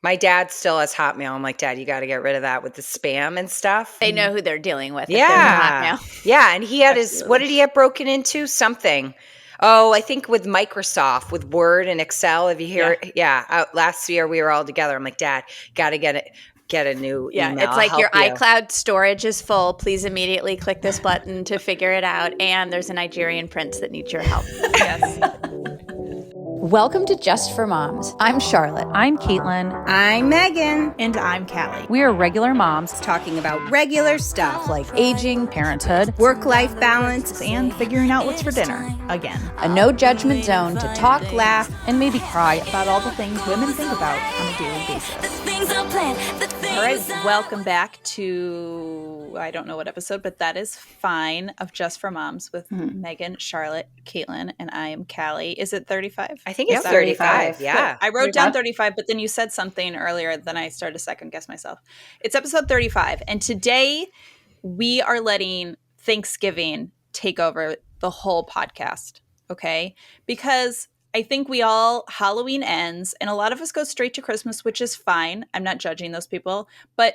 My dad still has Hotmail. I'm like, Dad, you got to get rid of that with the spam and stuff. They know who they're dealing with. Yeah. Yeah. And he had what did he have broken into? Something. Oh, I think with Microsoft, with Word and Excel. If you hear it, last year we were all together. I'm like, Dad, got to get a new email. It's like your iCloud storage is full. Please immediately click this button to figure it out. And there's a Nigerian prince that needs your help. Yes. Welcome to Just for Moms. I'm Charlotte. I'm Caitlin. I'm Megan. And I'm Kallie. We are regular moms talking about regular stuff like aging, parenthood, work-life balance, and figuring out what's for dinner again. A no-judgment zone to talk, laugh, and maybe cry about all the things women think about on a daily basis. All right, welcome back to, I don't know what episode, but that is fine, of Just for Moms with Megan, Charlotte, Caitlin, and I am Kallie. Is it 35? I think it's 35. Yeah. I wrote down 35, but then you said something earlier, then I started to second guess myself. It's episode 35, and today we are letting Thanksgiving take over the whole podcast, okay? Because I think Halloween ends, and a lot of us go straight to Christmas, which is fine. I'm not judging those people. But,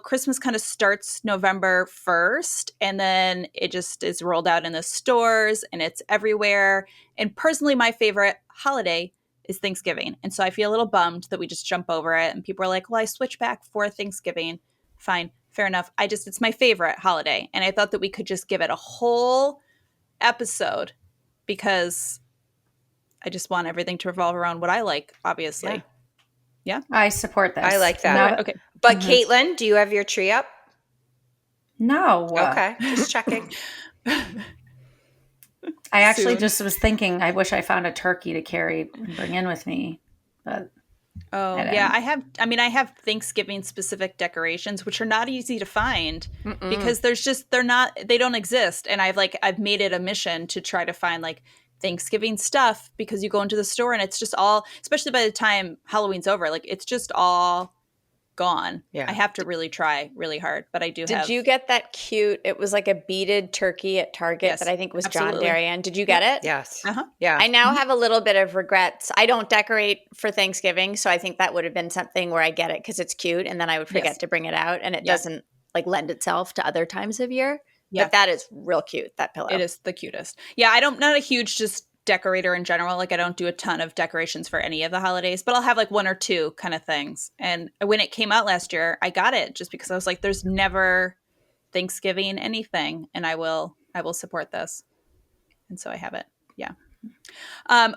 Christmas kind of starts November 1st, and then it just is rolled out in the stores, and it's everywhere. And personally, my favorite holiday is Thanksgiving. And so I feel a little bummed that we just jump over it, and people are like, well, I switch back for Thanksgiving. Fine, fair enough. It's my favorite holiday. And I thought that we could just give it a whole episode because I just want everything to revolve around what I like, obviously. Yeah? I support this. I like that. No, okay. But Caitlin, do you have your tree up? No. Okay. Just checking. I actually just was thinking, I wish I found a turkey to carry and bring in with me. But yeah, I have Thanksgiving specific decorations, which are not easy to find because they don't exist. And I've made it a mission to try to find like Thanksgiving stuff, because you go into the store and it's just all, especially by the time Halloween's over, like it's just all gone. Yeah. I have to really try really hard, but I do have. Did you get that cute, it was like a beaded turkey at Target that I think was John Darien. Did you get it? Yes. Uh-huh. Yeah. I now have a little bit of regrets. I don't decorate for Thanksgiving, so I think that would have been something where I get it because it's cute and then I would forget to bring it out, and it doesn't like lend itself to other times of year. Yeah. But that is real cute, that pillow. It is the cutest. Yeah, not a huge just decorator in general. Like I don't do a ton of decorations for any of the holidays, but I'll have like one or two kind of things. And when it came out last year, I got it just because I was like, there's never Thanksgiving anything, and I will support this. And so I have it. Yeah.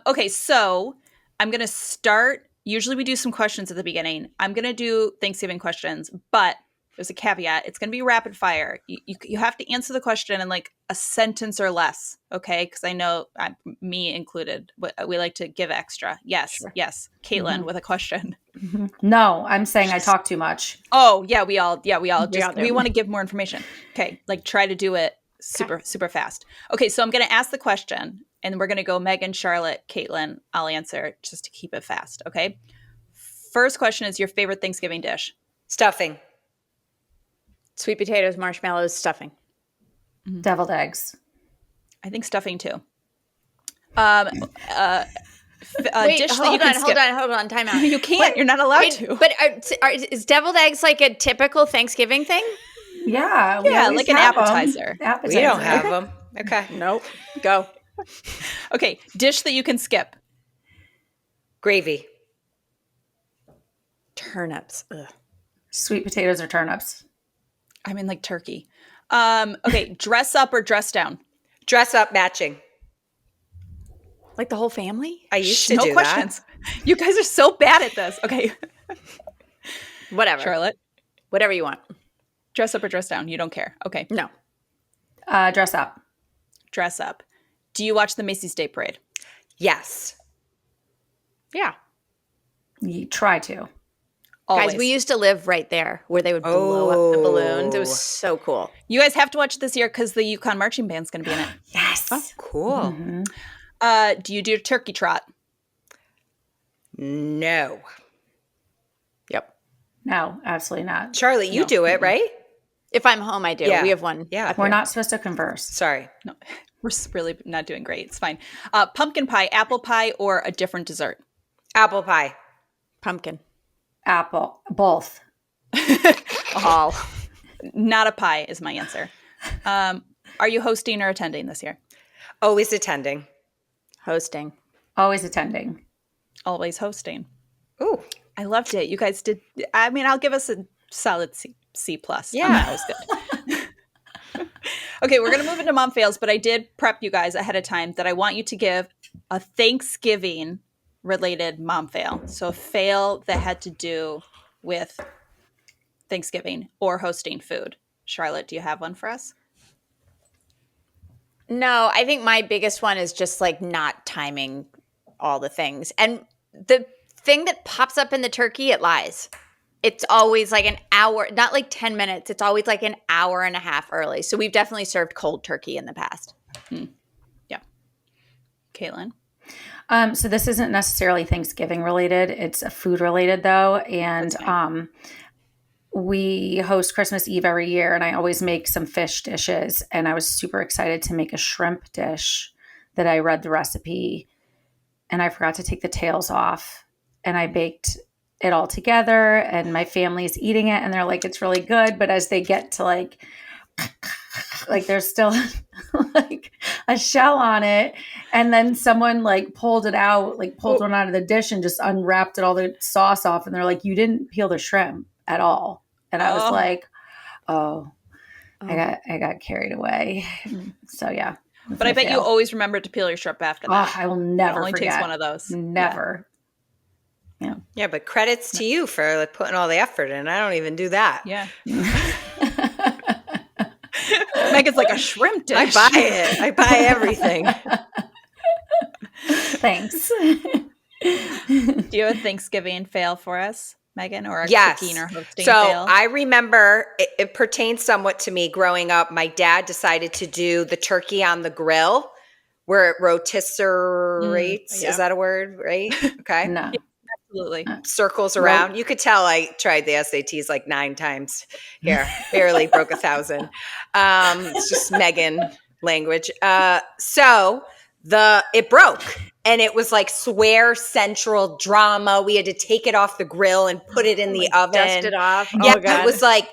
Okay, so I'm going to start. Usually we do some questions at the beginning. I'm going to do Thanksgiving questions, but there's a caveat. It's going to be rapid fire. You have to answer the question in like a sentence or less, okay? Because I know, me included, we like to give extra. Yes, sure. Yes. Caitlin with a question. Mm-hmm. No, I'm saying I talk too much. Oh, yeah, we all we want to give more information. Okay, like try to do it super fast. Okay, so I'm going to ask the question, and we're going to go Megan, Charlotte, Caitlin. I'll answer just to keep it fast, okay? First question is your favorite Thanksgiving dish? Stuffing. Sweet potatoes, marshmallows, stuffing. Deviled eggs. I think stuffing too. Wait, dish hold on, time out. You can't. You're not allowed to. But is deviled eggs like a typical Thanksgiving thing? Yeah. Like an appetizer. We don't have them. Okay. Nope. Go. Okay. Dish that you can skip. Gravy. Turnips. Ugh. Sweet potatoes or turnips. I mean, like turkey. Okay, dress up or dress down? Dress up, matching. Like the whole family? I used to do questions. That. You guys are so bad at this. Okay. Whatever. Charlotte? Whatever you want. Dress up or dress down? You don't care. Okay. No. Dress up. Dress up. Do you watch the Macy's Day Parade? Yes. Yeah. You try to. Always. Guys, we used to live right there where they would blow up the balloons. It was so cool. You guys have to watch it this year because the Yukon Marching Band's going to be in it. Yes. Oh, cool. Mm-hmm. Do you do a turkey trot? No. Yep. No, absolutely not. Charlotte, you do it, right? If I'm home, I do. Yeah. We have one. Yeah. We're not supposed to converse. Sorry. No, we're really not doing great. It's fine. Pumpkin pie, apple pie, or a different dessert? Apple pie. Pumpkin. apple, both. All. Not a pie is my answer. Are you hosting or attending this year? Always attending. Hosting. Always attending. Always hosting. Ooh. I loved it. You guys did. I mean, I'll give us a solid C plus. Yeah. That was good. Okay, we're going to move into mom fails, but I did prep you guys ahead of time that I want you to give a Thanksgiving related mom fail. So a fail that had to do with Thanksgiving or hosting food. Charlotte, do you have one for us? No, I think my biggest one is just like not timing all the things. And the thing that pops up in the turkey, it lies. It's always like an hour, not like 10 minutes. It's always like an hour and a half early. So we've definitely served cold turkey in the past. Yeah. Caitlin? So this isn't necessarily Thanksgiving related. It's food related though. And we host Christmas Eve every year, and I always make some fish dishes. And I was super excited to make a shrimp dish that I read the recipe, and I forgot to take the tails off. And I baked it all together, and my family's eating it, and they're like, it's really good. But as they get to like there's still like a shell on it. And then someone like pulled one out of the dish and just unwrapped all the sauce off. And they're like, you didn't peel the shrimp at all. And I was like, I got carried away. So yeah. But I bet you always remember to peel your shrimp after that. I will never It only forget. takes one of those. Never. Yeah. Yeah, but credits to you for like putting all the effort in. I don't even do that. Yeah. Megan's like a shrimp dish. I buy it. I buy everything. Thanks. Do you have a Thanksgiving fail for us, Megan, or a Yes. cooking or hosting So fail? I remember it pertains somewhat to me growing up. My dad decided to do the turkey on the grill where it rotisseries. yeah. Is that a word? Right? Okay. No. Absolutely. Circles around. You could tell I tried the SATs like 9 times here. Barely broke 1,000. It's just Megan language. So it broke. And it was like swear central drama. We had to take it off the grill and put it in the oven. Dust it off. Yeah, Oh, God. it was like,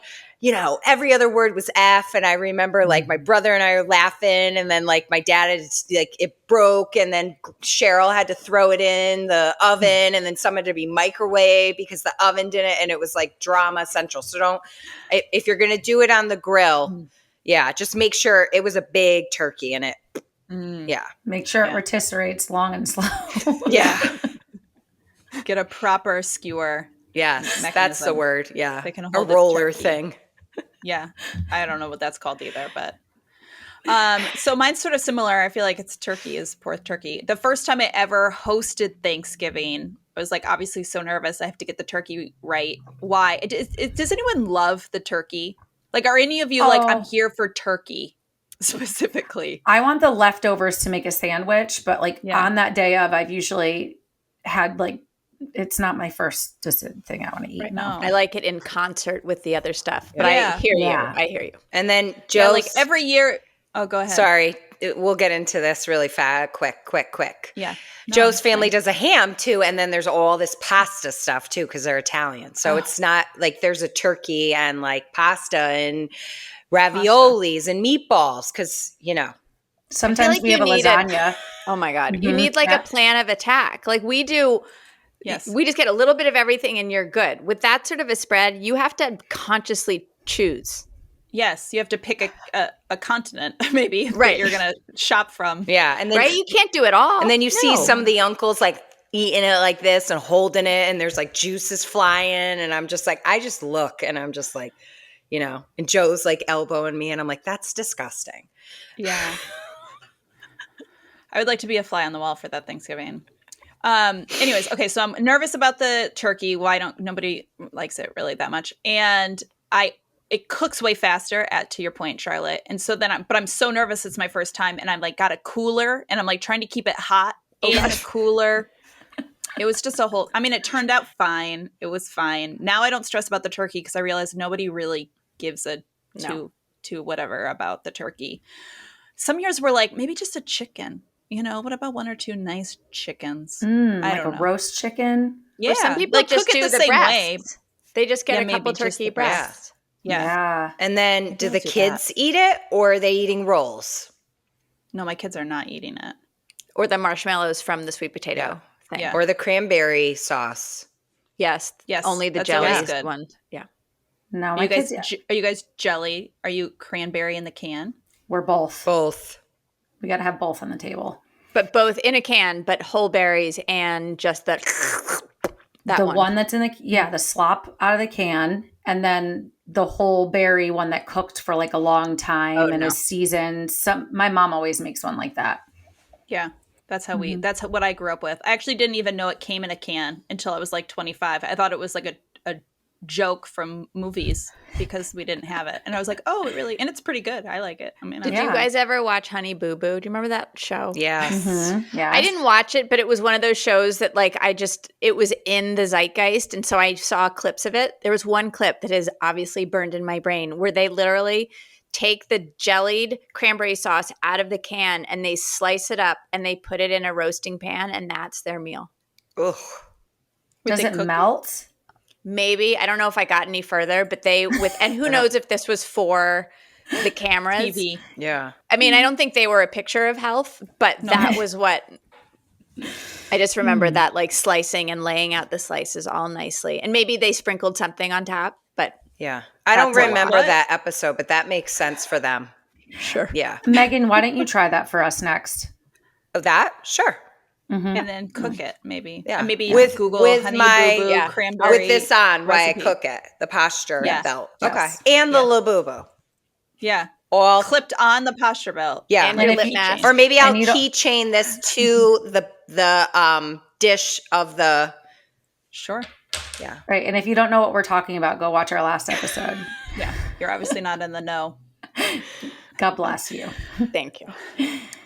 every other word was F. And I remember like my brother and I were laughing. And then like my dad had like it broke. And then Cheryl had to throw it in the oven. And then some had to be microwave because the oven didn't. And it was like drama central. So if you're going to do it on the grill, just make sure it was a big turkey in it. Yeah. Make sure it rotisseries long and slow. Yeah. Get a proper skewer. Yes, mechanism. that's the word. Yeah. They can A hold the roller turkey. thing. Yeah. I don't know what that's called either, but so mine's sort of similar. I feel like it's pork turkey. The first time I ever hosted Thanksgiving, I was like obviously so nervous. I have to get the turkey right. Why? Does anyone love the turkey? Like, are any of you like, I'm here for turkey specifically? I want the leftovers to make a sandwich, but like on that day of, I've usually had like, it's not my first thing I want to eat. Right, No. I like it in concert with the other stuff. But Yeah. I hear you. Yeah. I hear you. And then Joe, like every year. Oh, go ahead. sorry, we'll get into this really fast. Quick. Yeah. No, Joe's it's family fine. does a ham too. And then there's all this pasta stuff too, because they're Italian. So it's not like there's a turkey and like pasta and raviolis and meatballs because, Sometimes like we have a you need lasagna. Oh my God. You Mhm. need like Yeah. a plan of attack. Like we do. Yes. We just get a little bit of everything and you're good. With that sort of a spread, you have to consciously choose. Yes, you have to pick a continent, maybe, that Right. you're going to shop from. Yeah. And then, Right? You can't do it all. and then you see No. some of the uncles like eating it like this and holding it. And there's like juices flying. And I'm just like, I just look and I'm just like, and Joe's like elbowing me. And I'm like, that's disgusting. Yeah. I would like to be a fly on the wall for that Thanksgiving. Anyways, okay, so I'm nervous about the turkey. Nobody likes it really that much. And it cooks way faster to your point, Charlotte. And so then I'm so nervous. It's my first time. And I'm like, got a cooler and I'm like trying to keep it hot in the cooler. It was just it turned out fine. It was fine. Now I don't stress about the turkey because I realize nobody really gives a to whatever about the turkey. Some years were like, maybe just a chicken. What about one or two nice chickens? I Like don't a know. roast chicken. Yeah. Or some people like, just cook do it the same breasts. way. They just get Yeah, a couple maybe just turkey the breast. breasts. Yeah. And then do the do kids eat it, or are they eating rolls? No, my kids are not eating it. Or the marshmallows from the sweet potato thing. Yeah. Or the cranberry sauce? Yes. Yes, Only the that's always jelly good. one. Yeah. No, Are my you guys kids, are you guys jelly? Are you cranberry in the can? we're both. Both. We got to have both on the table. But both in a can, but whole berries and just that one that's in the slop out of the can, and then the whole berry one that cooked for like a long time and is seasoned. My mom always makes one like that. Yeah. That's how that's what I grew up with. I actually didn't even know it came in a can until I was like 25. I thought it was like a joke from movies because we didn't have it. And I was like, oh, it really, and it's pretty good. I like it. I mean, Did you guys ever watch Honey Boo Boo? Do you remember that show? Yes. Yeah. I didn't watch it, but it was one of those shows that like it was in the zeitgeist. And so I saw clips of it. There was one clip that is obviously burned in my brain where they literally take the jellied cranberry sauce out of the can and they slice it up and they put it in a roasting pan and that's their meal. Ugh. Does it melt? Maybe. I don't know if I got any further, but and who knows if this was for the cameras. TV. Yeah. I mean, I don't think they were a picture of health, but that was what I just remember that like slicing and laying out the slices all nicely. And maybe they sprinkled something on top, but yeah. I don't remember that episode, but that makes sense for them. Sure. Yeah. Megan, why don't you try that for us next? That? Sure. And then cook it, maybe. Yeah. And maybe with Google Honey Boo Boo cranberry. With this on, why I recipe. cook it. The posture belt. Yes. Okay. And the labubu. Yeah. All clipped on the posture belt. Yeah. And your lip mask. Or maybe I'll keychain this to the dish of the. Sure. Yeah. Right. And if you don't know what we're talking about, go watch our last episode. Yeah. You're obviously not in the know. God bless you. Thank you.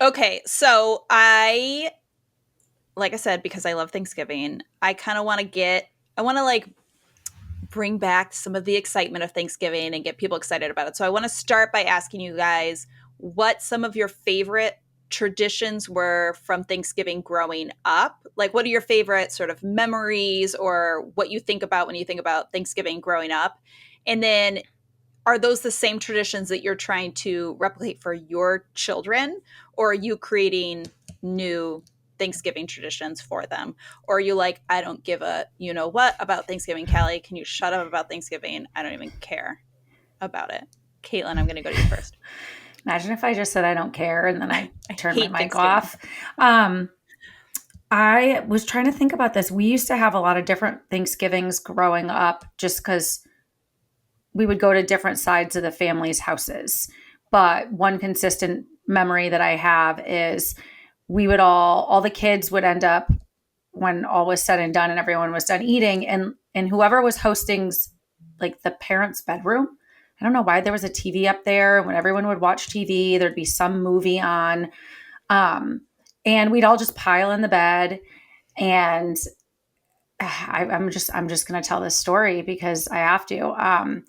Okay. So like I said, because I love Thanksgiving, I kind of want to like bring back some of the excitement of Thanksgiving and get people excited about it. So I want to start by asking you guys what some of your favorite traditions were from Thanksgiving growing up. Like, what are your favorite sort of memories or what you think about when you think about Thanksgiving growing up? And then are those the same traditions that you're trying to replicate for your children, or are you creating new Thanksgiving traditions for them? Or are you like, I don't give a you know what about Thanksgiving, Kallie? Can you shut up about Thanksgiving? I don't even care about it. Caitlin, I'm going to go to you first. Imagine if I just said I don't care and then I turned my mic Thanksgiving. off. I was trying to think about this. We used to have a lot of different Thanksgivings growing up just because we would go to different sides of the family's houses. But one consistent memory that I have is we would all the kids would end up, when all was said and done and everyone was done eating, and whoever was hosting's like the parents' bedroom. I don't know why there was a TV up there. When everyone would watch TV, there'd be some movie on. And we'd all just pile in the bed. And I'm just going to tell this story because I have to.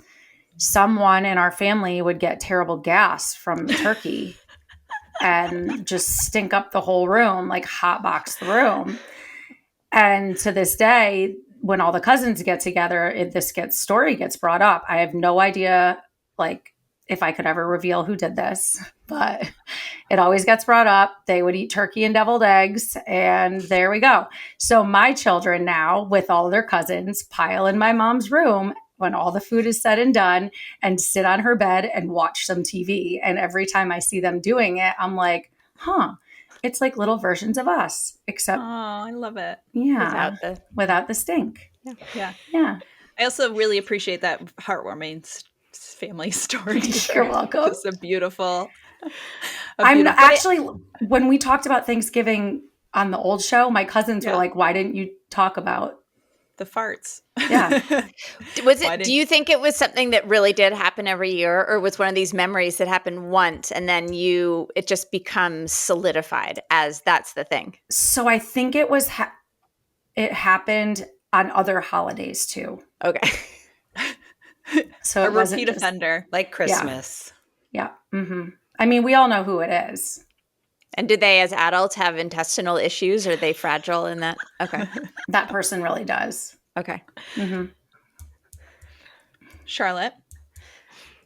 Someone in our family would get terrible gas from the turkey and just stink up the whole room, like hotbox the room. And to this day, when all the cousins get together, story gets brought up. I have no idea, like, if I could ever reveal who did this, but it always gets brought up. They would eat turkey and deviled eggs, and there we go. So my children now, with all their cousins, pile in my mom's room when all the food is said and done and sit on her bed and watch some TV. And every time I see them doing it, I'm like, it's like little versions of us, except, oh, I love it. Yeah, without the stink. Yeah. I also really appreciate that heartwarming family story. You're welcome. It's a beautiful. Actually, when we talked about Thanksgiving on the old show, my cousins were like, "Why didn't you talk about the farts?" Yeah. Do you think it was something that really did happen every year, or was one of these memories that happened once and then it just becomes solidified as that's the thing? So I think it was it happened on other holidays too. Okay. So a repeat offender, like Christmas. Yeah. Mm-hmm. I mean, we all know who it is. And did they, as adults, have intestinal issues? Are they fragile in that? Okay. That person really does. Okay. Mm-hmm. Charlotte?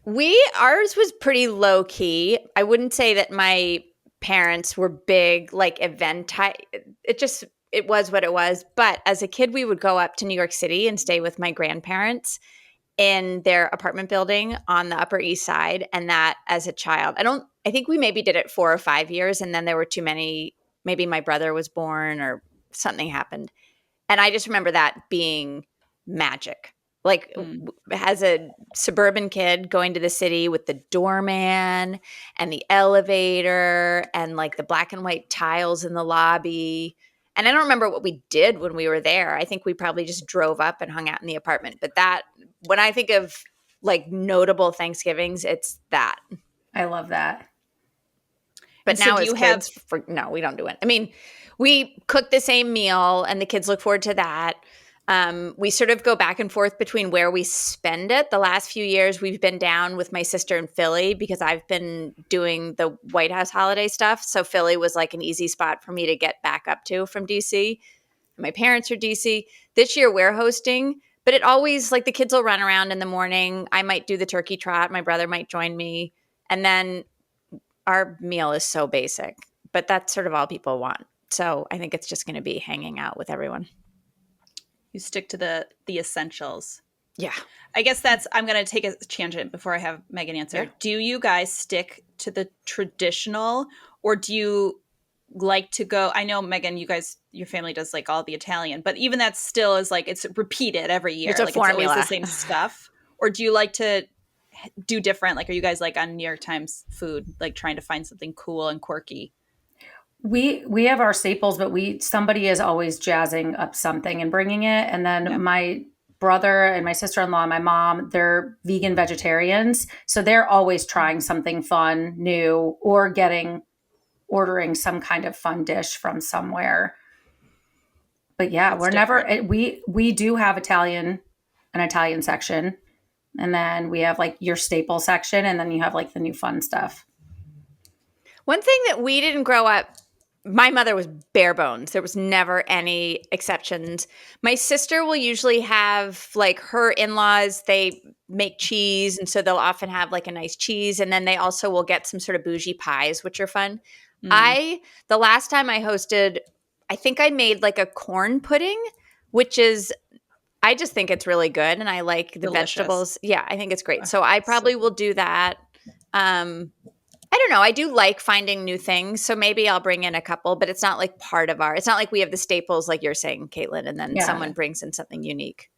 Ours was pretty low key. I wouldn't say that my parents were big, like event type. It was what it was. But as a kid, we would go up to New York City and stay with my grandparents in their apartment building on the Upper East Side. And that as a child, I think we maybe did it 4 or 5 years. And then there were too many, maybe my brother was born or something happened. And I just remember that being magic. Like as a suburban kid going to the city with the doorman and the elevator and like the black and white tiles in the lobby. And I don't remember what we did when we were there. I think we probably just drove up and hung out in the apartment. But that, when I think of like notable Thanksgivings, it's that. I love that. But now as kids, no, we don't do it. I mean, we cook the same meal and the kids look forward to that. We sort of go back and forth between where we spend it. The last few years, we've been down with my sister in Philly because I've been doing the White House holiday stuff. So Philly was like an easy spot for me to get back up to from DC. My parents are DC. This year, we're hosting, but it always, like the kids will run around in the morning. I might do the turkey trot. My brother might join me. And then our meal is so basic, but that's sort of all people want. So I think it's just going to be hanging out with everyone. You stick to the essentials. Yeah. I guess I'm going to take a tangent before I have Megan answer. Yeah. Do you guys stick to the traditional, or do you like to go? I know, Megan, your family does like all the Italian, but even that still is like, it's repeated every year. It's a formula. It's always the same stuff. Or do you like to do different? Like, are you guys like on New York Times food, like trying to find something cool and quirky? We have our staples, but somebody is always jazzing up something and bringing it. And then my brother and my sister-in-law and my mom, they're vegan vegetarians. So they're always trying something fun, new, or ordering some kind of fun dish from somewhere. But yeah, we do have an Italian section. And then we have like your staple section, and then you have like the new fun stuff. One thing that we didn't grow up, my mother was bare bones. There was never any exceptions. My sister will usually have like her in-laws, they make cheese. And so they'll often have like a nice cheese. And then they also will get some sort of bougie pies, which are fun. The last time I hosted, I think I made like a corn pudding, which is, I just think it's really good. And I like the vegetables. Yeah, I think it's great. So I probably will do that. I don't know. I do like finding new things. So maybe I'll bring in a couple, but it's not like part of it's not like we have the staples like you're saying, Caitlin, and then someone brings in something unique.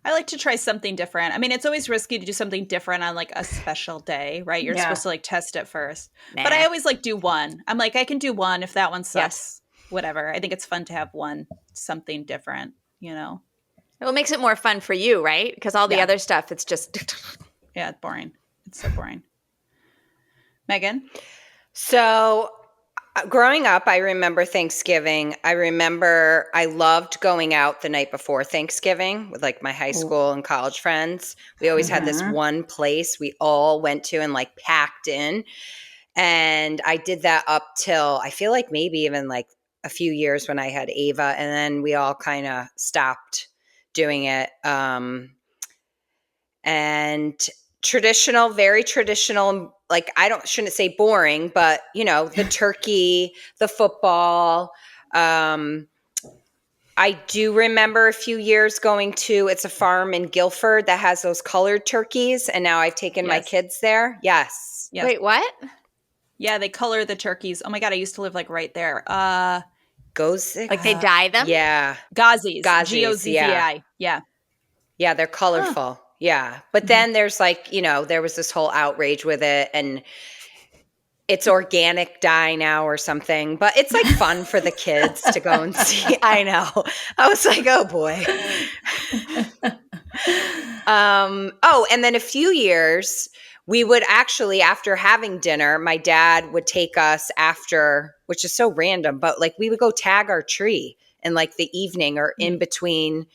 I like to try something different. I mean, it's always risky to do something different on like a special day, right? You're supposed to like test it first. Nah. But I always like do one. I'm like, I can do one if that one sucks, whatever. I think it's fun to have something different, you know? Well, it makes it more fun for you, right? Because all the other stuff, it's just yeah, it's boring. It's so boring. Megan? So growing up, I remember Thanksgiving. I loved going out the night before Thanksgiving with like my high school and college friends. We always had this one place we all went to and like packed in. And I did that up till I feel like maybe even like a few years when I had Ava, and then we all kind of stopped doing it. And traditional, very traditional, like shouldn't say boring, but you know, the turkey, the football. I do remember a few years going to, it's a farm in Guilford that has those colored turkeys. And now I've taken my kids there. Yes. Wait, what? Yeah. They color the turkeys. Oh my God. I used to live like right there. Like they dye them? Yeah. Gozzies. Gozzies. Yeah. Yeah. They're colorful. Huh. Yeah. But then there's like, you know, there was this whole outrage with it, and it's organic dye now or something, but it's like fun for the kids to go and see. I know. I was like, oh boy. And then a few years we would actually, after having dinner, my dad would take us after, which is so random, but like we would go tag our tree in like the evening or in between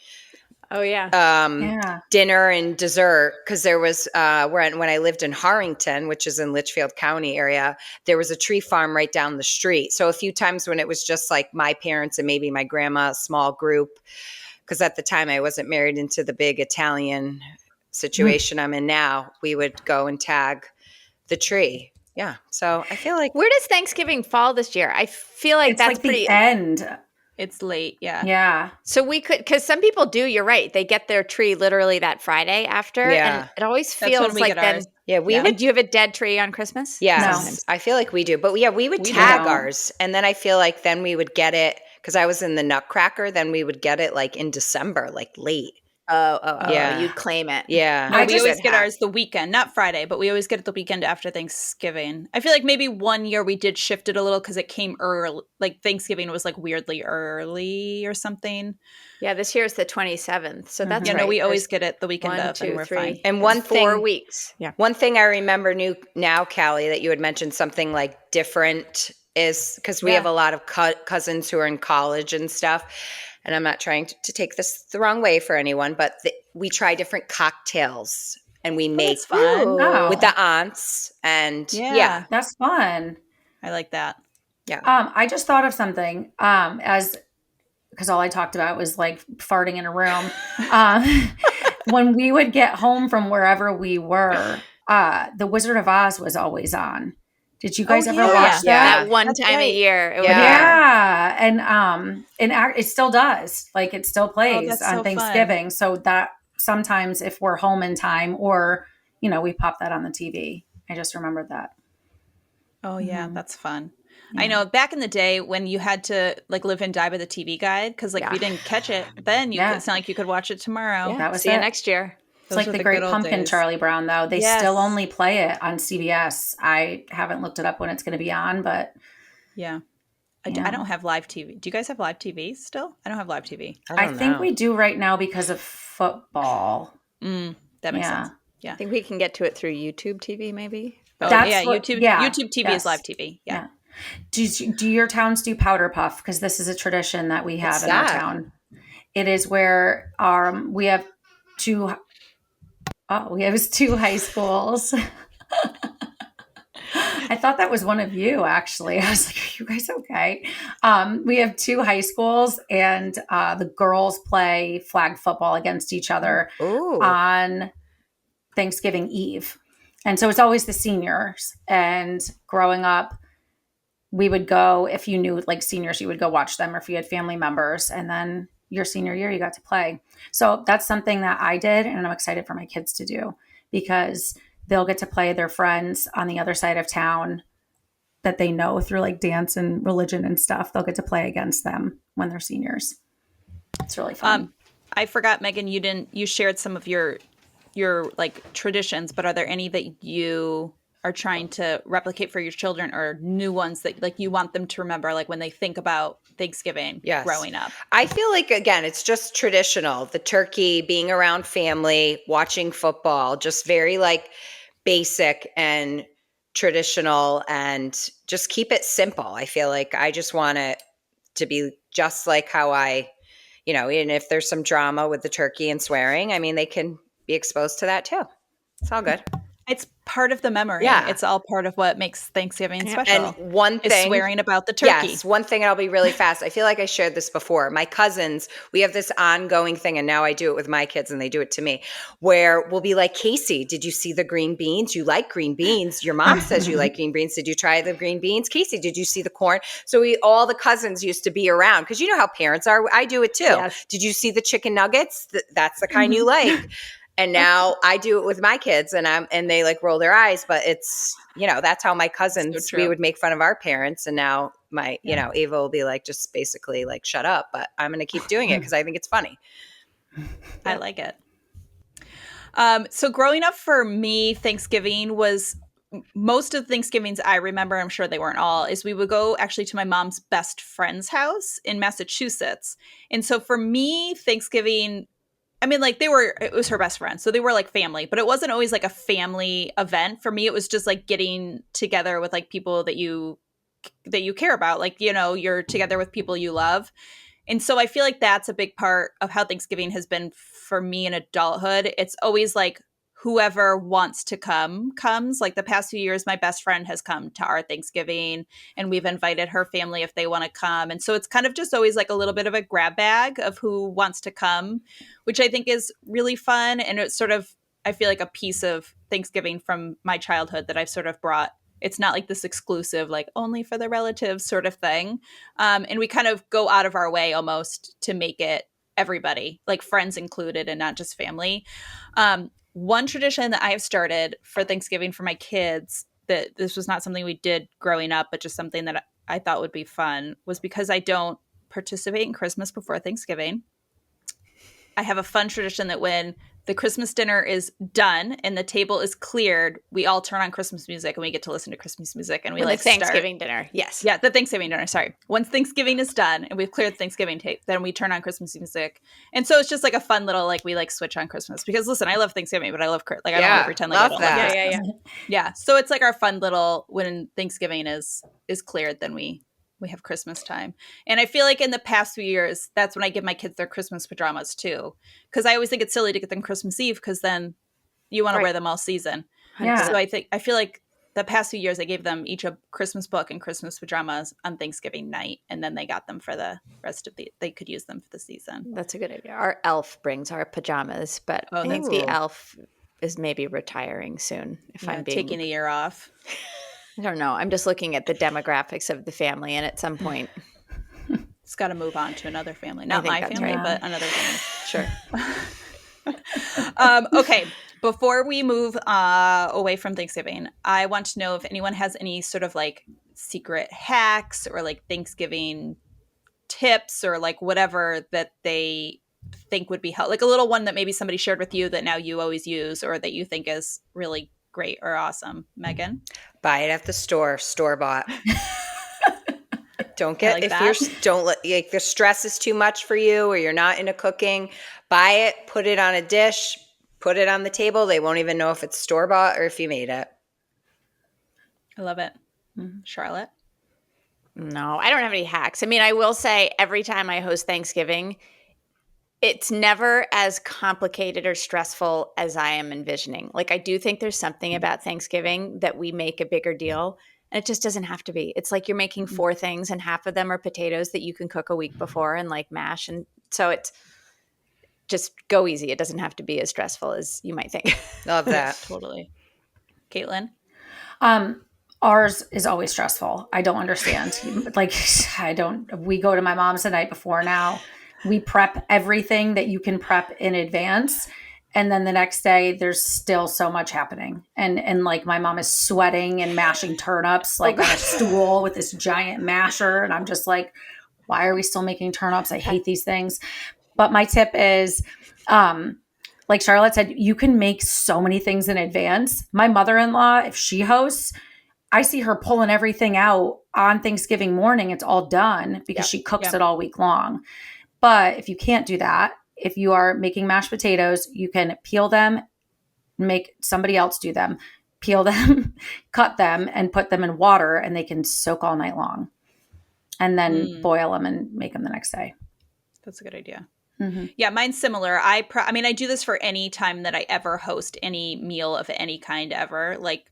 Oh yeah. Dinner and dessert, because there was when I lived in Harrington, which is in Litchfield County area, there was a tree farm right down the street. So a few times when it was just like my parents and maybe my grandma, a small group, because at the time I wasn't married into the big Italian situation I'm in now, we would go and tag the tree. Yeah. So I feel like, where does Thanksgiving fall this year? I feel like It's that's like pretty the end. It's late. Yeah. Yeah. So we could, because some people do. You're right. They get their tree literally that Friday after, Yeah. and it always That's when feels we like get then. ours. yeah, we And would. do you have a dead tree on Christmas? Yes, No. I feel like we do. But yeah, we would We tag don't. ours. And then I feel like then we would get it, because I was in the Nutcracker, then we would get it like in December, like late. Yeah. You'd claim it. Yeah. No, I we just always would get have- ours the weekend, not Friday, but we always get it the weekend after Thanksgiving. I feel like maybe one year we did shift it a little because it came early. Like Thanksgiving was like weirdly early or something. Yeah, this year is the 27th. So that's Yeah, right. no, we always There's get it the weekend 1, of, 2, and we're 3. fine. And It's one 4 thing- weeks. Yeah. One thing I remember now, Kallie, that you had mentioned something like different is because we have a lot of cousins who are in college and stuff. And I'm not trying to take this the wrong way for anyone, but we try different cocktails and we make That's fun. Oh. with the aunts. And Yeah. That's fun. I like that. I just thought of something because all I talked about was like farting in a room. When we would get home from wherever we were, The Wizard of Oz was always on. Did you guys ever watch that? Yeah. That one That's time right. a year. It would Yeah. Yeah, and it still does. Like it still plays that's on so Thanksgiving. So that sometimes if we're home in time, or we pop that on the TV. I just remembered that. Oh yeah, that's fun. I know back in the day when you had to like live and die by the TV guide, because like if you didn't catch it, then it's not like you could watch it tomorrow. Yeah. That was See you it. next year. It's like were the the Great good old Pumpkin, days. Charlie Brown, though. They Yes. still only play it on CBS. I haven't looked it up when it's going to be on, but Yeah. I Yeah. don't have live TV. Do you guys have live TV still? I don't have live TV. I think we do right now because of football. That makes sense. I think we can get to it through YouTube TV, maybe. Oh, That's yeah, what- YouTube. yeah, YouTube TV yes. is live TV. Yeah. Do your towns do powder puff? Because this is a tradition that we have What's in our that? town. It is where we have two high schools. I thought that was one of you, actually. I was like, are you guys okay? We have 2 high schools, and the girls play flag football against each other on Thanksgiving Eve. And so it's always the seniors. And growing up, we would go, if you knew like seniors, you would go watch them, or if you had family members. And then your senior year, you got to play. So that's something that I did, and I'm excited for my kids to do, because they'll get to play their friends on the other side of town that they know through like dance and religion and stuff. They'll get to play against them when they're seniors. It's really fun. I forgot, Megan, you shared some of your like traditions, but are there any that you are trying to replicate for your children, or new ones that like you want them to remember, like when they think about Thanksgiving growing up? I feel like, again, it's just traditional. The turkey, being around family, watching football, just very like basic and traditional, and just keep it simple. I feel like I just want it to be just like how and if there's some drama with the turkey and swearing, I mean, they can be exposed to that too. It's all good. It's part of the memory. Yeah. It's all part of what makes Thanksgiving special. And one is thing, swearing about the turkey. Yes, one thing, and I'll be really fast. I feel like I shared this before. My cousins, we have this ongoing thing, and now I do it with my kids, and they do it to me, where we'll be like, Casey, did you see the green beans? You like green beans. Your mom says you like green beans. Did you try the green beans? Casey, did you see the corn? So all the cousins used to be around, because you know how parents are. I do it too. Yes. Did you see the chicken nuggets? That's the kind you like. And now I do it with my kids, and they like roll their eyes, but it's, that's how my cousins, we would make fun of our parents. And now Ava will be like, just basically like, shut up, but I'm going to keep doing it because I think it's funny. I like it. So growing up for me, Thanksgiving was, most of the Thanksgivings I remember, I'm sure they weren't all, is we would go actually to my mom's best friend's house in Massachusetts. And so for me, Thanksgiving, I mean, like it was her best friend. So they were like family, but it wasn't always like a family event. For me, it was just like getting together with like people that you care about. Like, you're together with people you love. And so I feel like that's a big part of how Thanksgiving has been for me in adulthood, it's always like whoever wants to come comes. Like the past few years, my best friend has come to our Thanksgiving and we've invited her family if they want to come. And so it's kind of just always like a little bit of a grab bag of who wants to come, which I think is really fun. And it's sort of, I feel like a piece of Thanksgiving from my childhood that I've sort of brought. It's not like this exclusive, like only for the relatives sort of thing. And we kind of go out of our way almost to make it everybody, like friends included and not just family. One tradition that I have started for Thanksgiving for my kids, that this was not something we did growing up, but just something that I thought would be fun, was because I don't participate in Christmas before Thanksgiving. I have a fun tradition that when the Christmas dinner is done and the table is cleared, we all turn on Christmas music and we get to listen to Christmas music. And we like Thanksgiving dinner. Yes. Yeah, the Thanksgiving dinner. Sorry. Once Thanksgiving is done and we've cleared the Thanksgiving tape, then we turn on Christmas music. And so it's just like a fun little, like we like switch on Christmas because listen, I love Thanksgiving, but I love like I don't want to pretend like I don't love Christmas. Yeah. So it's like our fun little, when Thanksgiving is cleared, then we have Christmas time. And I feel like in the past few years, that's when I give my kids their Christmas pajamas too. Because I always think it's silly to get them Christmas Eve because then you want to wear them all season. Yeah. So I feel like the past few years I gave them each a Christmas book and Christmas pajamas on Thanksgiving night. And then they got them for the rest of they could use them for the season. That's a good idea. Our elf brings our pajamas, but I think the elf is maybe retiring soon. If I'm taking a year off. I don't know. I'm just looking at the demographics of the family, and at some point, it's got to move on to another family. Not my family, but another family. Sure. Okay. Before we move away from Thanksgiving, I want to know if anyone has any sort of like secret hacks or like Thanksgiving tips or like whatever that they think would be helpful. Like a little one that maybe somebody shared with you that now you always use or that you think is really great or awesome. Megan? Buy it at the store bought. Don't get, like if that. like the stress is too much for you or you're not into cooking, buy it, put it on a dish, put it on the table. They won't even know if it's store bought or if you made it. I love it. Charlotte? No, I don't have any hacks. I mean, I will say every time I host Thanksgiving, it's never as complicated or stressful as I am envisioning. Like I do think there's something about Thanksgiving that we make a bigger deal, and it just doesn't have to be. It's like you're making 4 things and half of them are potatoes that you can cook a week before and like mash. And so it's just go easy. It doesn't have to be as stressful as you might think. Love that. Totally. Caitlin? Ours is always stressful. I don't understand. We go to my mom's the night before now. We prep everything that you can prep in advance. And then the next day there's still so much happening. And like my mom is sweating and mashing turnips like on a stool with this giant masher. And I'm just like, why are we still making turnips? I hate these things. But my tip is, like Charlotte said, you can make so many things in advance. My mother-in-law, if she hosts, I see her pulling everything out on Thanksgiving morning. It's all done because she cooks it all week long. But if you can't do that, if you are making mashed potatoes, you can peel them, make somebody else do them, peel them, cut them, and put them in water, and they can soak all night long. And then boil them and make them the next day. That's a good idea. Mm-hmm. Yeah, mine's similar. I I do this for any time that I ever host any meal of any kind ever. Like,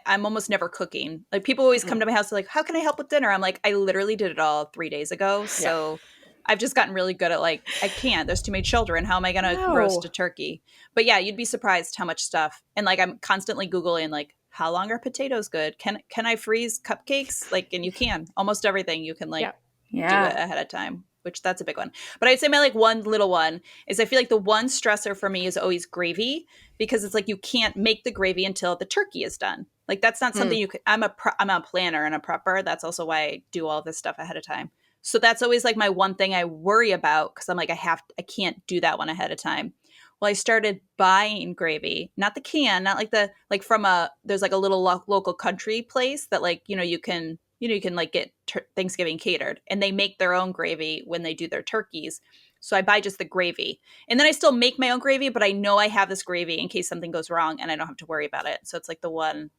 I'm almost never cooking. Like, people always come to my house like, how can I help with dinner? I'm like, I literally did it all 3 days ago. So I've just gotten really good at like, I can't. There's too many children. How am I going to roast a turkey? But yeah, you'd be surprised how much stuff. And like, I'm constantly Googling like, how long are potatoes good? Can I freeze cupcakes? Like, and you can. Almost everything you can like do it ahead of time, which that's a big one. But I'd say my like one little one is I feel like the one stressor for me is always gravy, because it's like you can't make the gravy until the turkey is done. Like that's not something you could. I'm a planner and a prepper. That's also why I do all this stuff ahead of time. So that's always like my one thing I worry about, because I'm like I can't do that one ahead of time. Well, I started buying gravy, not the can, not like there's like a little local country place that like you can like get Thanksgiving catered, and they make their own gravy when they do their turkeys. So I buy just the gravy, and then I still make my own gravy, but I know I have this gravy in case something goes wrong, and I don't have to worry about it. So it's like the one.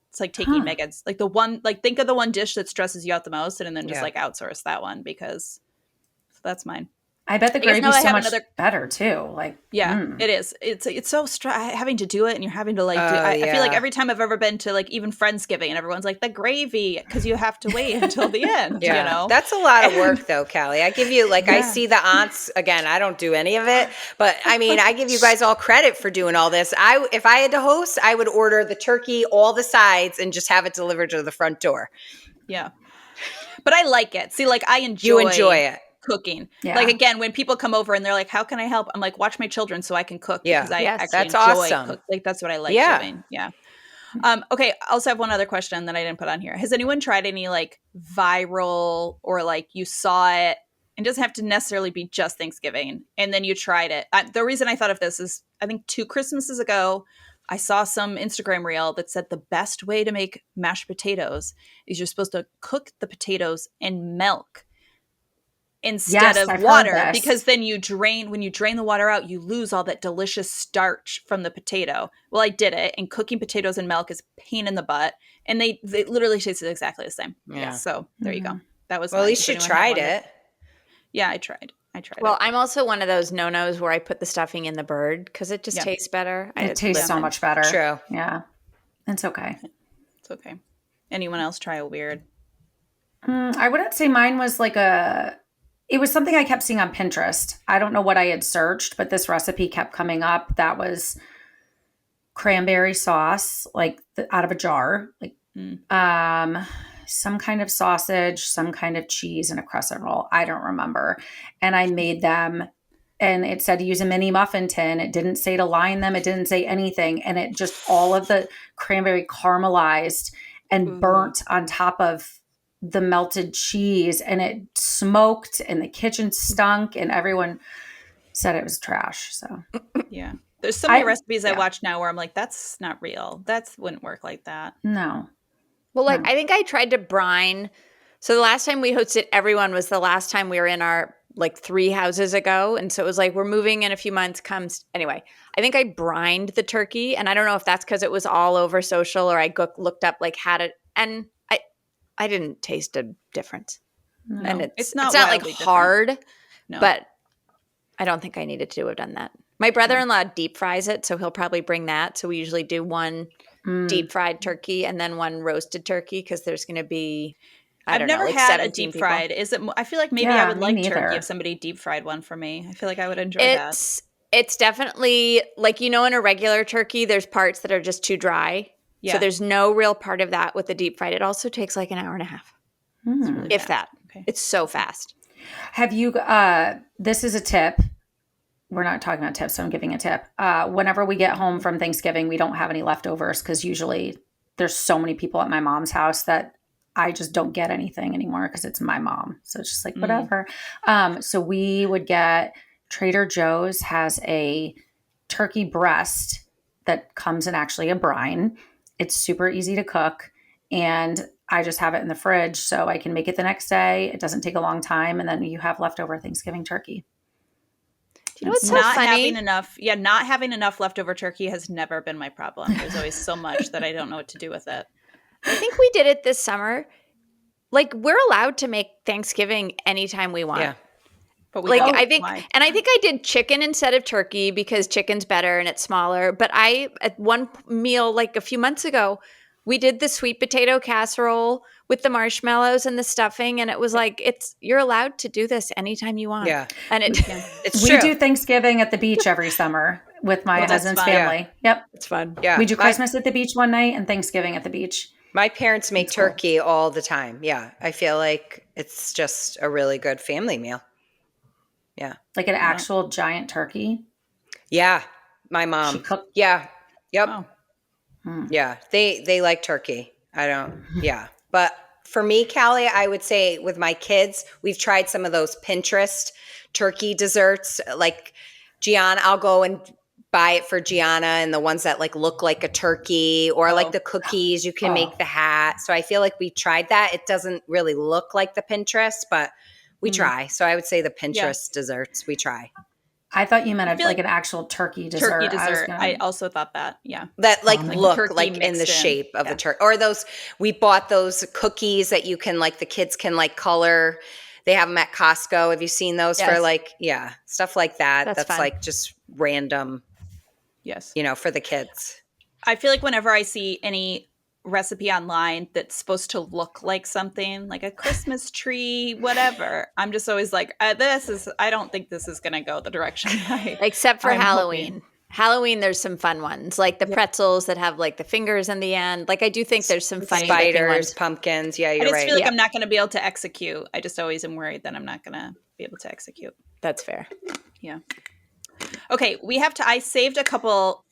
It's like taking Megan's, like the one, like think of the one dish that stresses you out the most, and then just like outsource that one, because so that's mine. I bet the I guess gravy now is I so have much another- better too. Like, It is. It's so having to do it, and you're having to like. I feel like every time I've ever been to like even Friendsgiving, and everyone's like the gravy because you have to wait until the end. Yeah. You know, That's a lot of work though, Kallie. I give you I see the aunts again. I don't do any of it, but I mean, I give you guys all credit for doing all this. If I had to host, I would order the turkey, all the sides, and just have it delivered to the front door. Yeah, but I like it. See, like I enjoy it. Cooking. Yeah. Like again, when people come over and they're like, "How can I help?" I'm like, "Watch my children so I can cook." Yeah. Because I actually that's enjoy awesome. Like that's what I like doing. Yeah. Okay. I also have one other question that I didn't put on here. Has anyone tried any like viral or like you saw it? It doesn't have to necessarily be just Thanksgiving, and then you tried it. The reason I thought of this is I think 2 Christmases ago, I saw some Instagram reel that said the best way to make mashed potatoes is you're supposed to cook the potatoes in milk instead of water, because then when you drain the water out, you lose all that delicious starch from the potato. Well, I did it, and cooking potatoes in milk is a pain in the butt, and they literally tasted exactly the same. Yeah. So there you go. That was at least you tried it. Yeah, I tried. Well, it. I'm also one of those no-nos where I put the stuffing in the bird because it just tastes better. It tastes so much better. True. Yeah. It's okay. It's okay. Anyone else try a weird? I wouldn't say mine was like it was something I kept seeing on Pinterest. I don't know what I had searched, but this recipe kept coming up. That was cranberry sauce, like out of a jar, like some kind of sausage, some kind of cheese, and a crescent roll. I don't remember. And I made them, and it said to use a mini muffin tin. It didn't say to line them. It didn't say anything. And it just, all of the cranberry caramelized and burnt on top of the melted cheese, and it smoked, and the kitchen stunk, and everyone said it was trash. So yeah, there's so many recipes I watch now where I'm like, that's not real. That wouldn't work like that. No. Well, like I think I tried to brine. So the last time we hosted everyone was the last time we were in our like 3 houses ago, and so it was like we're moving in a few months. Anyway, I think I brined the turkey, and I don't know if that's because it was all over social or I looked up like had it, and I didn't taste a difference. No, and it's not like hard, but I don't think I needed to have done that. My brother-in-law deep fries it, so he'll probably bring that. So we usually do one deep fried turkey and then one roasted turkey because there's going to be, I've never had a deep fried. Is it? I feel like maybe I would like turkey if somebody deep fried one for me. I feel like I would enjoy that. It's definitely like, in a regular turkey, there's parts that are just too dry. Yeah. So there's no real part of that with the deep fried. It also takes like an hour and a half, really if that. Okay. It's so fast. Have you? This is a tip. We're not talking about tips, so I'm giving a tip. Whenever we get home from Thanksgiving, we don't have any leftovers because usually there's so many people at my mom's house that I just don't get anything anymore because it's my mom. So it's just like whatever. So we would get Trader Joe's has a turkey breast that comes in actually a brine. It's super easy to cook, and I just have it in the fridge so I can make it the next day. It doesn't take a long time, and then you have leftover Thanksgiving turkey. Do you know what's so funny? Not having enough leftover turkey has never been my problem. There's always so much that I don't know what to do with it. I think we did it this summer. Like, we're allowed to make Thanksgiving anytime we want. Yeah. But we like don't. I think, and I think I did chicken instead of turkey because chicken's better and it's smaller. But at one meal like a few months ago, we did the sweet potato casserole with the marshmallows and the stuffing, and it was like you're allowed to do this anytime you want. Yeah, and it's we true. do Thanksgiving at the beach every summer with my husband's family. Yeah. Yep, it's fun. Yeah, we do Christmas at the beach one night and Thanksgiving at the beach. My parents make turkey all the time. Yeah, I feel like it's just a really good family meal. Yeah. Like an actual giant turkey? Yeah. My mom. Yeah. Yep. Oh. Yeah. They like turkey. I don't. Yeah. But for me, Kallie, I would say with my kids, we've tried some of those Pinterest turkey desserts. Like Gianna, I'll go and buy it for Gianna, and the ones that like look like a turkey, or like the cookies, you can make the hat. So I feel like we tried that. It doesn't really look like the Pinterest, but we try. So I would say the Pinterest desserts we try. I thought you meant like an actual turkey dessert. Turkey dessert. I also thought that. Yeah. That look like in the shape of the turkey. Or we bought those cookies that you can the kids can color. They have them at Costco. Have you seen those for stuff like that? That's fun. like just random, Yes. For the kids. I feel like whenever I see any recipe online that's supposed to look like something like a Christmas tree, whatever, I'm just always like, I don't think this is going to go the direction except for I'm Halloween. hoping. Halloween, there's some fun ones, like the pretzels that have like the fingers in the end. Like I do think there's some funny spiders, ones. pumpkins. Yeah, you're I just right. feel like I'm not going to be able to execute. I just always am worried that I'm not going to be able to execute. That's fair. Yeah. Okay, I saved a couple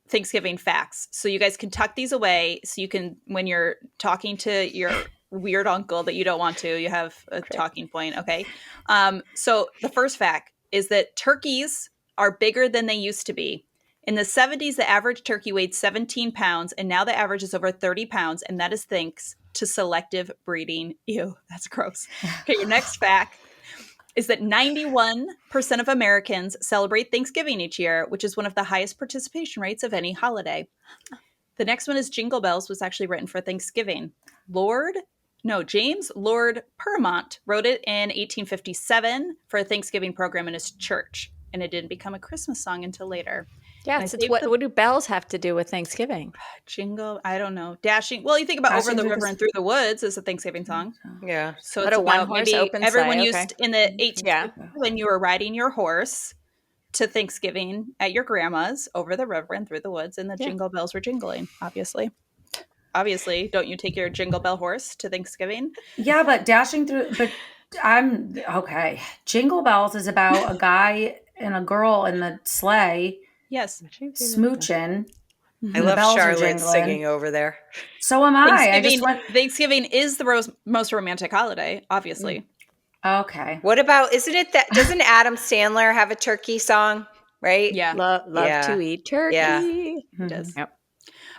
Thanksgiving facts, so you guys can tuck these away, so you can, when you're talking to your weird uncle that you don't want to, you have a talking point. Okay. So the first fact is that turkeys are bigger than they used to be. In the 70s, the average turkey weighed 17 pounds, and now the average is over 30 pounds, and that is thanks to selective breeding. Ew, that's gross. Okay, your next fact is that 91% of Americans celebrate Thanksgiving each year, which is one of the highest participation rates of any holiday. The next one is Jingle Bells was actually written for Thanksgiving. James Lord Permont wrote it in 1857 for a Thanksgiving program in his church, and it didn't become a Christmas song until later. Yeah, what do bells have to do with Thanksgiving? Jingle, I don't know. Dashing. Well, you think about Over the River and Through the Woods is a Thanksgiving song. Yeah. So But it's a about one-horse maybe open everyone sleigh, used in the 1850s when you were riding your horse to Thanksgiving at your grandma's over the river and through the woods, and the jingle bells were jingling, obviously. Obviously, don't you take your jingle bell horse to Thanksgiving? Yeah, but okay. Jingle Bells is about a guy and a girl in the sleigh. Yes. Smooching. I love Charlotte singing over there. So am I. Thanksgiving is the most romantic holiday, obviously. Okay. What about, doesn't Adam Sandler have a turkey song, right? Yeah. Love to eat turkey. Yeah. He does. Yep.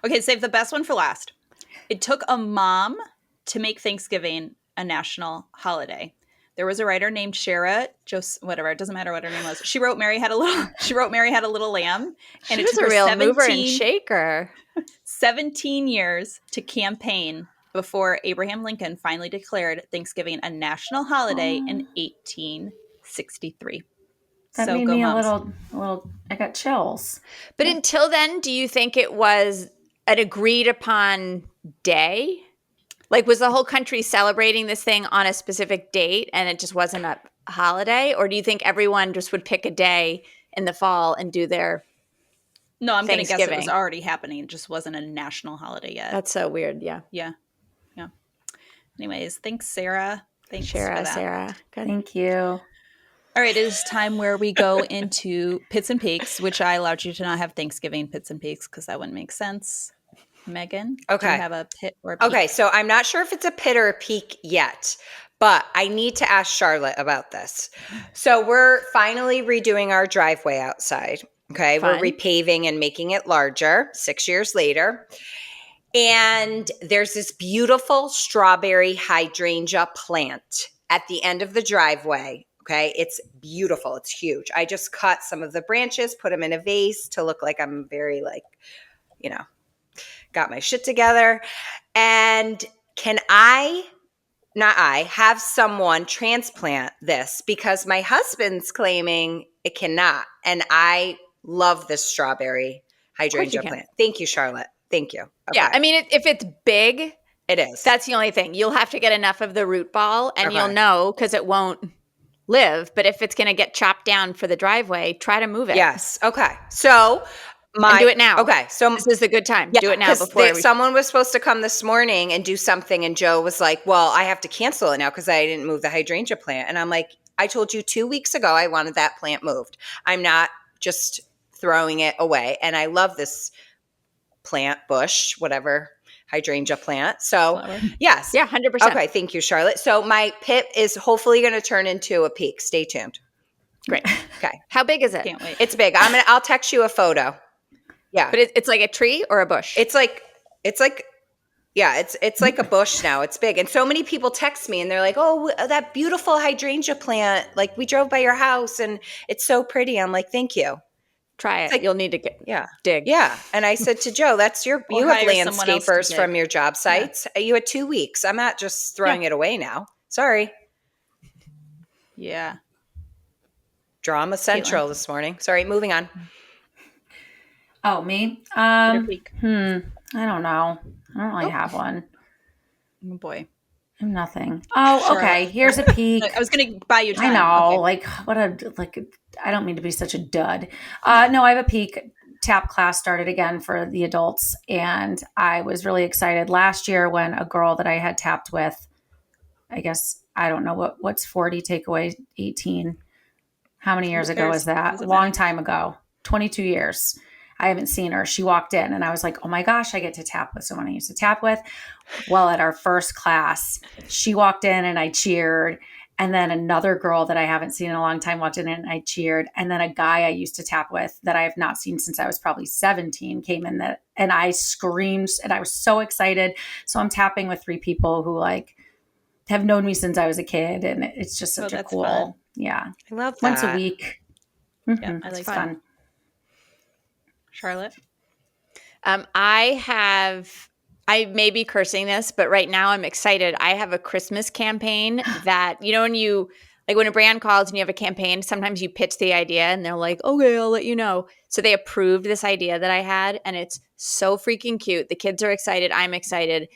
Okay, save the best one for last. It took a mom to make Thanksgiving a national holiday. There was a writer named Shara, whatever, it doesn't matter what her name was. She wrote Mary Had a Little Lamb. And it took her a real mover and shaker. 17 years to campaign before Abraham Lincoln finally declared Thanksgiving a national holiday in 1863. That made me a little, I got chills. But until then, do you think it was an agreed upon day? Like, was the whole country celebrating this thing on a specific date and it just wasn't a holiday? Or do you think everyone just would pick a day in the fall and do their No, I'm going to guess it was already happening. It just wasn't a national holiday yet. That's so weird. Yeah. Yeah. Anyways, thanks, Sarah. Thanks, Sarah. Good. Thank you. All right, it is time where we go into Pits and Peaks, which I allowed you to not have Thanksgiving Pits and Peaks because that wouldn't make sense. Megan, okay. Do you have a pit or a peak? Okay, so I'm not sure if it's a pit or a peak yet, but I need to ask Charlotte about this. So we're finally redoing our driveway outside. Okay, Fun. We're repaving and making it larger 6 years later. And there's this beautiful strawberry hydrangea plant at the end of the driveway. Okay, it's beautiful. It's huge. I just cut some of the branches, put them in a vase to look like I'm very got my shit together. And can have someone transplant this because my husband's claiming it cannot. And I love this strawberry hydrangea plant. Thank you, Charlotte. Thank you. Okay. Yeah, I mean, if it's big, it is. That's the only thing. You'll have to get enough of the root ball, and you'll know because it won't live. But if it's going to get chopped down for the driveway, try to move it. Yes. Okay. So and do it now. Okay. So this is a good time. Yeah, do it now before someone was supposed to come this morning and do something, and Joe was like, "Well, I have to cancel it now because I didn't move the hydrangea plant." And I'm like, "I told you 2 weeks ago I wanted that plant moved. I'm not just throwing it away." And I love this plant, bush, whatever, hydrangea plant. So yes. Yeah, 100%. Okay, thank you, Charlotte. So my pit is hopefully going to turn into a peak. Stay tuned. Great. Okay. How big is it? Can't wait. It's big. I'll text you a photo. Yeah. But it's like a tree or a bush? It's like a bush now. It's big. And so many people text me and they're like, "Oh, that beautiful hydrangea plant. Like we drove by your house and it's so pretty." I'm like, "Thank you." Try it. Like, you'll need to dig. Yeah. And I said to Joe, you have landscapers from your job sites. Yeah. You had 2 weeks. I'm not just throwing it away now. Sorry. Yeah. Drama Central this morning. Sorry, moving on. Oh, me? Get a peek. I don't know. I don't really have one. Oh boy. Nothing. Oh, Charlotte. okay. Here's a peek. I was going to buy you time. I know. Okay. I don't mean to be such a dud. No, I have a peek. Tap class started again for the adults. And I was really excited last year when a girl that I had tapped with, I guess, I don't know what's 40, take away 18. How many years ago was that? A long time ago. 22 years. I haven't seen her. She walked in and I was like, oh my gosh, I get to tap with someone I used to tap with. Well, at our first class, she walked in and I cheered. And then another girl that I haven't seen in a long time walked in and I cheered. And then a guy I used to tap with that I have not seen since I was probably 17 came in and I screamed and I was so excited. So I'm tapping with 3 people who have known me since I was a kid. And it's just such a cool, fun. Yeah. I love that. Once a week. Mm-hmm. Yeah, I like it's that. fun. Charlotte? I may be cursing this, but right now I'm excited. I have a Christmas campaign that, when a brand calls and you have a campaign, sometimes you pitch the idea and they're like, okay, I'll let you know. So they approved this idea that I had and it's so freaking cute. The kids are excited. I'm excited.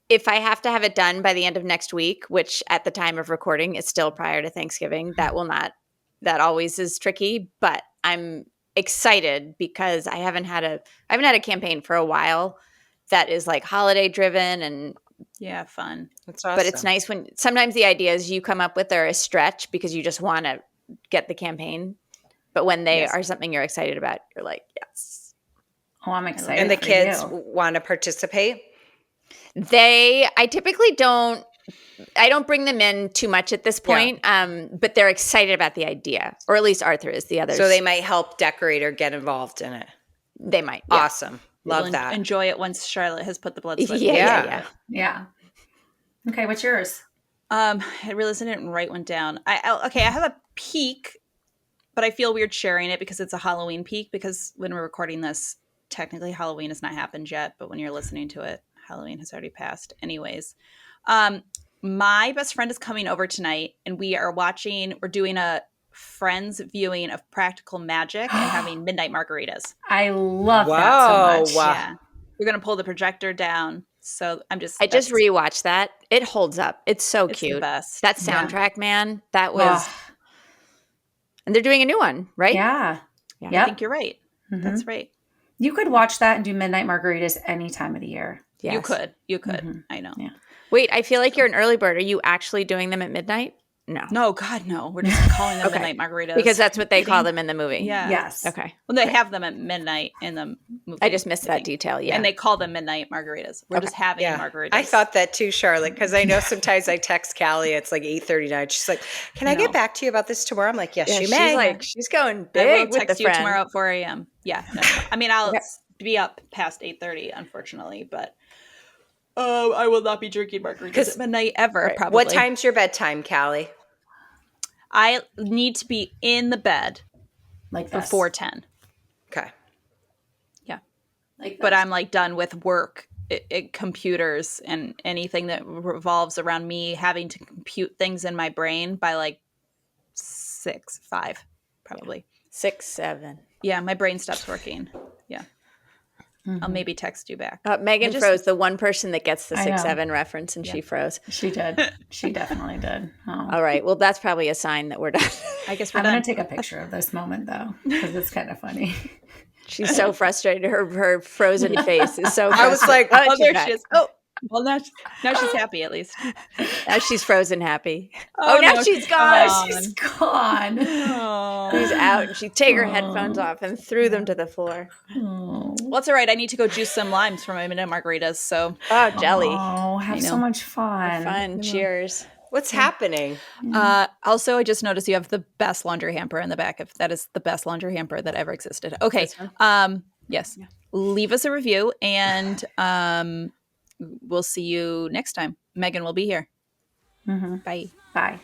If I have to have it done by the end of next week, which at the time of recording is still prior to Thanksgiving, that always is tricky, but I'm excited because I haven't had a campaign for a while that is like holiday driven and fun. That's awesome. But it's nice when sometimes the ideas you come up with are a stretch because you just want to get the campaign. But when they are something you're excited about, you're like, yes. Oh, I'm excited. And the for kids you. want to participate? I typically don't bring them in too much at this point, but they're excited about the idea, or at least Arthur is. The others. So they might help decorate or get involved in it. They might. Yeah. Awesome. Love that. Enjoy it once Charlotte has put the blood sweat. Yeah. Okay, what's yours? I realized I didn't write one down. I have a peek, but I feel weird sharing it because it's a Halloween peek, because when we're recording this, technically Halloween has not happened yet, but when you're listening to it, Halloween has already passed. Anyways, my best friend is coming over tonight and we're doing a friends viewing of Practical Magic and having midnight margaritas. I love that so much. Yeah. We're going to pull the projector down. So I just rewatched that. It holds up. It's so cute. The best. That soundtrack, man, that was, and they're doing a new one, right? Yeah. I think you're right. Mm-hmm. That's right. You could watch that and do midnight margaritas any time of the year. Yes. You could. Mm-hmm. I know. Yeah. Wait, I feel like you're an early bird. Are you actually doing them at midnight? No, God, no. We're just calling them midnight margaritas. Because that's what they call them in the movie. Yeah. Yes. Okay. Well, they have them at midnight in the movie. I just missed that detail, yeah. And they call them midnight margaritas. We're just having margaritas. I thought that too, Charlotte, because I know sometimes I text Kallie, it's like 8:39. She's like, can I get back to you about this tomorrow? I'm like, yes, you may. She's like, she's going big with the you friend. Tomorrow at 4 a.m. Yeah. No. I mean, I'll be up past 8:30, unfortunately, but I will not be drinking margaritas at midnight ever, probably. What time's your bedtime, Kallie? I need to be in the bed before 10. Okay. Yeah. But I'm done with work, computers, and anything that revolves around me having to compute things in my brain by 5, probably. 6, 7. Yeah, my brain stops working. Yeah. Mm-hmm. I'll maybe text you back. Megan froze, the one person that gets the 6, 7 reference, and she froze. She did. She definitely did. Oh. All right. Well, that's probably a sign that we're done. I guess we're I'm done. going to take a picture of this moment, though, because it's kind of funny. She's so frustrated. Her frozen face is so frustrated. I was like, oh, there she is. Oh, well, now she's happy, at least. Now she's frozen happy. Oh, now she's gone. She's gone. She's out. And she took her headphones off and threw them to the floor. Well, it's all right. I need to go juice some limes for my midnight margaritas. So, jelly. Oh, have so much fun. Fun. Cheers. What's happening? Also, I just noticed you have the best laundry hamper in the back. If that is the best laundry hamper that ever existed. Okay. Yes. Yeah. Leave us a review, and we'll see you next time. Megan will be here. Mm-hmm. Bye. Bye.